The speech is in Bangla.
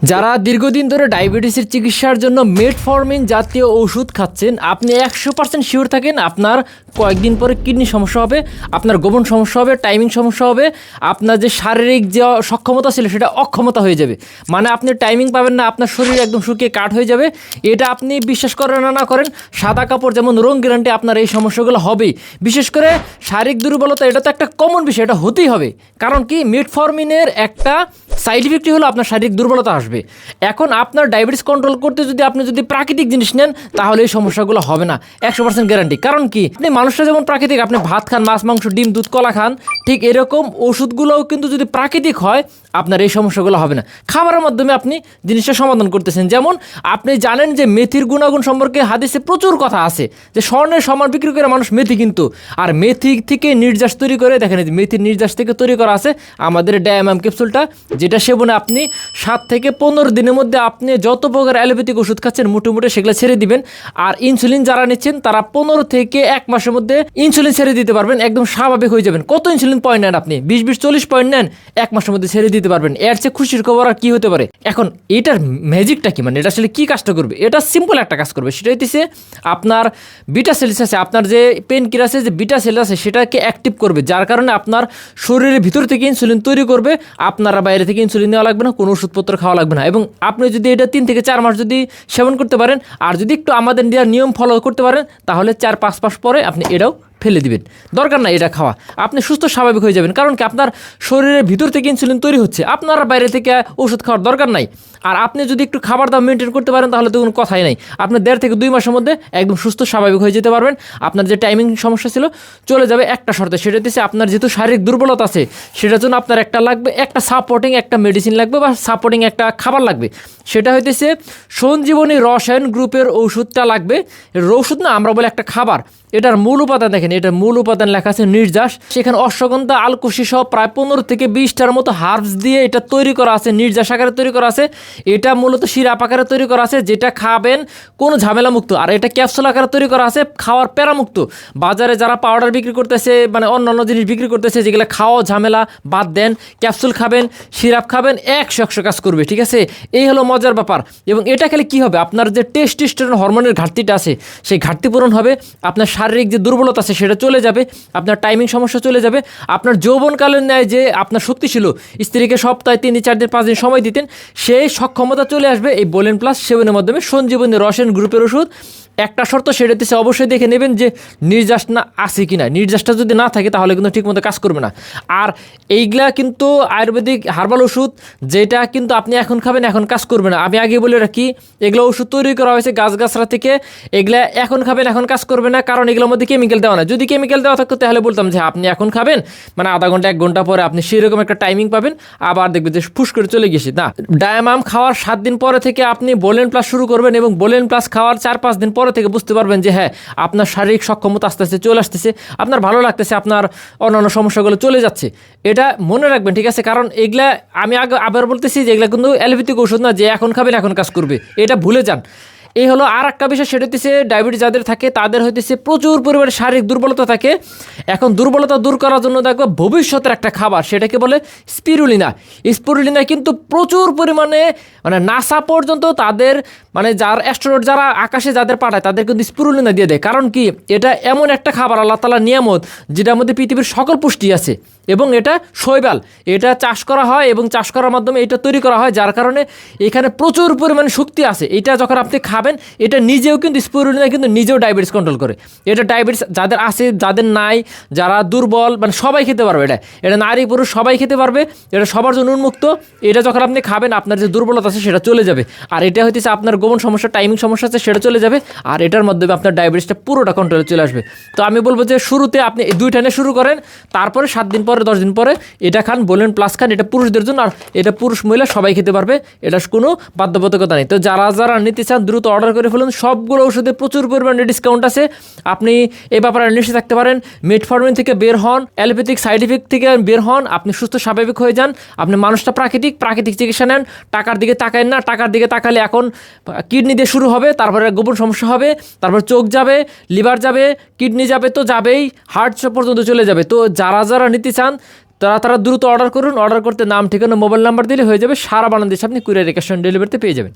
যারা দীর্ঘদিন ধরে ডায়াবেটিসের চিকিৎসার জন্য মেটফর্মিন জাতীয় ওষুধ খাচ্ছেন, আপনি 100% শিওর থাকেন আপনার কয়েকদিন পরে কিডনি সমস্যা হবে, আপনার গোপন সমস্যা হবে, টাইমিং সমস্যা হবে, আপনার যে শারীরিক যে সক্ষমতা ছিল সেটা অক্ষমতা হয়ে যাবে। মানে আপনি টাইমিং পাবেন না, আপনার শরীর একদম শুকিয়ে কাঠ হয়ে যাবে। এটা আপনি বিশ্বাস করেন না করেন, সাদা কাপড় যেমন রং গ্যারান্টি, আপনার এই সমস্যাগুলো হবেই। বিশেষ করে শারীরিক দুর্বলতা, এটা তো একটা কমন বিষয়, এটা হতেই হবে। কারণ কি, মেটফর্মিনের একটা সাইড ইফেক্টই হলো আপনার শারীরিক দুর্বলতা আসবে। এখন আপনার ডায়াবেটিস কন্ট্রোল করতে যদি আপনি প্রাকৃতিক জিনিস নেন, তাহলে এই সমস্যাগুলো হবে না, 100% গ্যারান্টি। কারণ কি, আপনি মানুষটা যেমন প্রাকৃতিক, আপনি ভাত খান, মাছ মাংস ডিম দুধ কলা খান, ঠিক এরকম ওষুধগুলোও কিন্তু যদি প্রাকৃতিক হয়, আপনার এই সমস্যাগুলো হবে না। খাবারের মাধ্যমে আপনি জিনিসটা সমাধান করতেছেন। যেমন আপনি জানেন যে মেথির গুণাগুণ সম্পর্কে হাদিসে প্রচুর কথা আছে, যে স্বর্ণের সমান বিক্রি করে মানুষ মেথি, কিন্তু আর মেথি থেকে নির্যাস তৈরি করে, দেখেন মেথির নির্যাস থেকে তৈরি করা আছে আমাদের ডায়ামাম ক্যাপসুলটা, যেটা সেবনে আপনি 7 থেকে 15 দিনের মধ্যে আপনি যত প্রকার অ্যালোপ্যাথিক ওষুধ খাচ্ছেন মোটামুটি সেগুলো ছেড়ে দিবেন। আর ইনসুলিন যারা নিচ্ছেন তারা 15 থেকে 1 মাসের মধ্যে ইনসুলিন ছেড়ে দিতে পারবেন, একদম স্বাভাবিক হয়ে যাবেন। কত ইনসুলিন পয়েন্ট নেন আপনি? 20-40 পয়েন্ট নেন, 1 মাসের মধ্যে ছেড়ে দিতে পারবেন। এর চেয়ে খুশির খবর আর কি হতে পারে? এখন এটার ম্যাজিকটা কি, মানে এটা আসলে কি কাজটা করবে? এটা সিম্পল একটা কাজ করবে, সেটা হচ্ছে আপনার বিটা সেলস আছে, আপনার যে পেন কিলাসে যে বিটা সেল আছে সেটাকে অ্যাক্টিভ করবে, যার কারণে আপনার শরীরের ভিতর থেকে ইনসুলিন তৈরি করবে। আপনারা বাইরে থেকে ইনসুলিন নেওয়া লাগবে না, কোনো ওষুধপত্র খাওয়া লাগবে না। এবং আপনি যদি এটা 3 থেকে 4 মাস যদি সেবন করতে পারেন, আর যদি একটু আমাদের দেওয়ার নিয়ম ফলো করতে পারেন, তাহলে 4-5 মাস পরে আপনি এটাও ফেলে দিবেন, দরকার নাই এটা খাওয়া। আপনি সুস্থ স্বাভাবিক হয়ে যাবেন। কারণ কি, আপনার শরীরের ভিতর থেকে ইনসুলিন তৈরি হচ্ছে, আপনার বাইরে থেকে ওষুধ খাওয়ার দরকার নাই। আর আপনি যদি একটু খাবার দাম মেনটেন করতে পারেন, তাহলে তো কোনো কথাই নাই। আপনি 1.5 থেকে 2 মাসের মধ্যে একদম সুস্থ স্বাভাবিক হয়ে যেতে পারবেন। আপনার যে টাইমিং সমস্যা ছিল চলে যাবে একটা শর্তে, সেটা হচ্ছে আপনার যেহেতু শারীরিক দুর্বলতা আছে, সেটার জন্য আপনার একটা লাগবে, একটা সাপোর্টিং একটা মেডিসিন লাগবে, বা সাপোর্টিং একটা খাবার লাগবে। সেটা হইতেছে সঞ্জীবনী রসায়ন গ্রুপের ওষুধটা লাগবে। ওষুধ না, আমরা বলি একটা খাবার। এটার মূল উপাদান দেখেন, এটার মূল উপাদান লেখা আছে নির্যাস। সেখানে অশ্বগন্ধা, আলকুশি সহ প্রায় 15 থেকে 20টার মতো হার্বস দিয়ে এটা তৈরি করা আছে, নির্যাস আকারে তৈরি করা আছে। এটা মূলত সিরাপ আকারে তৈরি করা আছে, যেটা খাবেন কোনো ঝামেলা মুক্ত। আর এটা ক্যাপসুল আকারে তৈরি করা আছে, খাওয়ার প্যারামুক্ত। বাজারে যারা পাউডার বিক্রি করতেছে, মানে অন্যান্য জিনিস বিক্রি করতেছে, যেগুলো খাওয়া ঝামেলা, বাদ দেন। ক্যাপসুল খাবেন, সিরাপ খাবেন, 100 কাজ করবে, ঠিক আছে? এই হলো মজার ব্যাপার। এবং এটা খেলে কি হবে, আপনার যে টেস্টোস্টেরন হরমোনের ঘাটতিটা আছে, সেই ঘাটতি পূরণ হবে। আপনার শারীরিক যে দুর্বলতা আছে সেটা চলে যাবে, আপনার টাইমিং সমস্যা চলে যাবে। আপনার যৌবনকালের ন্যায় যে আপনার শক্তি ছিল, স্ত্রীকে সপ্তাহে 3 দিন 4 দিন 5 দিন সময় দিতেন, সেই সক্ষমতা চলে আসবে এই বোলেন প্লাস সেবনের মাধ্যমে। সঞ্জীবনী রসায়ন গ্রুপের ওষুধ। একটা শর্ত, সেটা হচ্ছে অবশ্যই দেখে নেবেন যে নির্যাস না আছে কি না। নির্যাসটা যদি না থাকে, তাহলে কিন্তু ঠিকমতো কাজ করবে না। আর এইগুলা কিন্তু আয়ুর্বেদিক হার্বাল ওষুধ, যেটা কিন্তু আপনি এখন খাবেন এখন কাজ করবে না। আমি আগে বলে রাখি, এগুলো ওষুধ তৈরি করা হয়েছে গাছগাছরা থেকে। এগুলা এখন খাবেন এখন কাজ করবে না, কারণ এগুলোর মধ্যে কেমিক্যাল দেওয়া না। যদি কেমিক্যাল দেওয়া থাকতো তাহলে বলতাম যে আপনি এখন খাবেন, মানে আধা ঘন্টা 1 ঘন্টা পরে আপনি সেরকম একটা টাইমিং পাবেন, আবার দেখবেন যে ফুস করে চলে গেছে। না, ডায়ামাম খাওয়ার 7 দিন পরে থেকে আপনি বোলেন প্লাস শুরু করবেন, এবং বোলেন প্লাস খাওয়ার 4-5 দিন পরে থেকে বুঝতে পারবেন যে হ্যাঁ, আপনার শারীরিক সক্ষমতা আস্তে আস্তে চলে আসতেছে, আপনার ভালো লাগতেছে, আপনার অন্যান্য সমস্যাগুলো চলে যাচ্ছে। এটা মনে রাখবেন, ঠিক আছে? কারণ এগুলা আমি আবার বলতেছি যে এগুলা কিন্তু অ্যালোপ্যাথিক ওষুধ না যে এখন খাবেন এখন কাজ করবে, এটা ভুলে যান। এই হলো আর একটা বিষয়, সেটা হচ্ছে ডায়াবেটিস যাদের থাকে তাদের হইতেছে প্রচুর পরিমাণে শারীরিক দুর্বলতা থাকে। এখন দুর্বলতা দূর করার জন্য দেখবে ভবিষ্যতের একটা খাবার, সেটাকে বলে স্পিরুলিনা। স্পিরুলিনা কিন্তু প্রচুর পরিমাণে, মানে নাসা পর্যন্ত তাদের, মানে অ্যাস্ট্রোনট যারা আকাশে যাদের পাঠায় তাদের কিন্তু স্পিরুলিনা দিয়ে দেয়। কারণ কি, এটা এমন একটা খাবার, আল্লাহ তাআলার নিয়ামত, যেটার মধ্যে পৃথিবীর সকল পুষ্টি আছে। এবং এটা শৈবাল, এটা চাষ করা হয়, এবং চাষ করার মাধ্যমে এটা তৈরি করা হয়, যার কারণে এখানে প্রচুর পরিমাণে শক্তি আছে। এটা যখন আপনি খাবেন, এটা নিজেও কিন্তু স্পিরুলিনা কিন্তু নিজেও ডায়াবেটিস কন্ট্রোল করে। এটা ডায়াবেটিস যাদের আছে, যাদের নাই, যারা দুর্বল, মানে সবাই খেতে পারবে। এটা নারী পুরুষ সবাই খেতে পারবে, এটা সবার জন্য উন্মুক্ত। এটা যখন আপনি খাবেন, আপনার যে দুর্বলতা আছে সেটা চলে যাবে। আর এটা হইতেছে আপনার গোপন সমস্যা, টাইমিং সমস্যা আছে, সেটা চলে যাবে। আর এটার মাধ্যমে আপনার ডায়াবেটিসটা পুরোটা কন্ট্রোলে চলে আসবে। তো আমি বলবো যে শুরুতে আপনি এই 2টা নিয়ে শুরু করেন, তারপরে 7 দিন পরে 10 দিন পরে এটা খান, বোলেন প্লাস খান। এটা পুরুষদের জন্য, আর এটা পুরুষ মহিলা সবাই খেতে পারবে, এটা কোনো বাধ্যবাধকতা নেই। তো যারা নিতে চান দ্রুত অর্ডার করে ফেলুন। সবগুলো ওষুধে প্রচুর পরিমাণে ডিসকাউন্ট আছে, আপনি এই ব্যাপারে নিশ্চিত থাকতে পারেন। মেটফর্মিন থেকে বের হন, অ্যালোপ্যাথিক সাইড ইফেক্ট থেকে বের হন, আপনি সুস্থ স্বাভাবিক হয়ে যান। আপনি মানুষটা প্রাকৃতিক চিকিৎসা নেন, টাকার দিকে তাকায়েন না। টাকার দিকে তাকালে এখন কিডনি দিয়ে শুরু হবে, তারপরে গোপন সমস্যা হবে, তারপর চোখ যাবে, লিভার যাবে, কিডনি যাবে, তো যাবেই, হার্ট পর্যন্ত চলে যাবে। তো যারা নিতে চান তারা দ্রুত অর্ডার করুন। অর্ডার করতে নাম, ঠিকানা, মোবাইল নাম্বার দিলে হয়ে যাবে। সারা বাংলাদেশে আপনি কুরিয়ারে ক্যাশ অন ডেলিভারিতে পেয়ে যাবেন।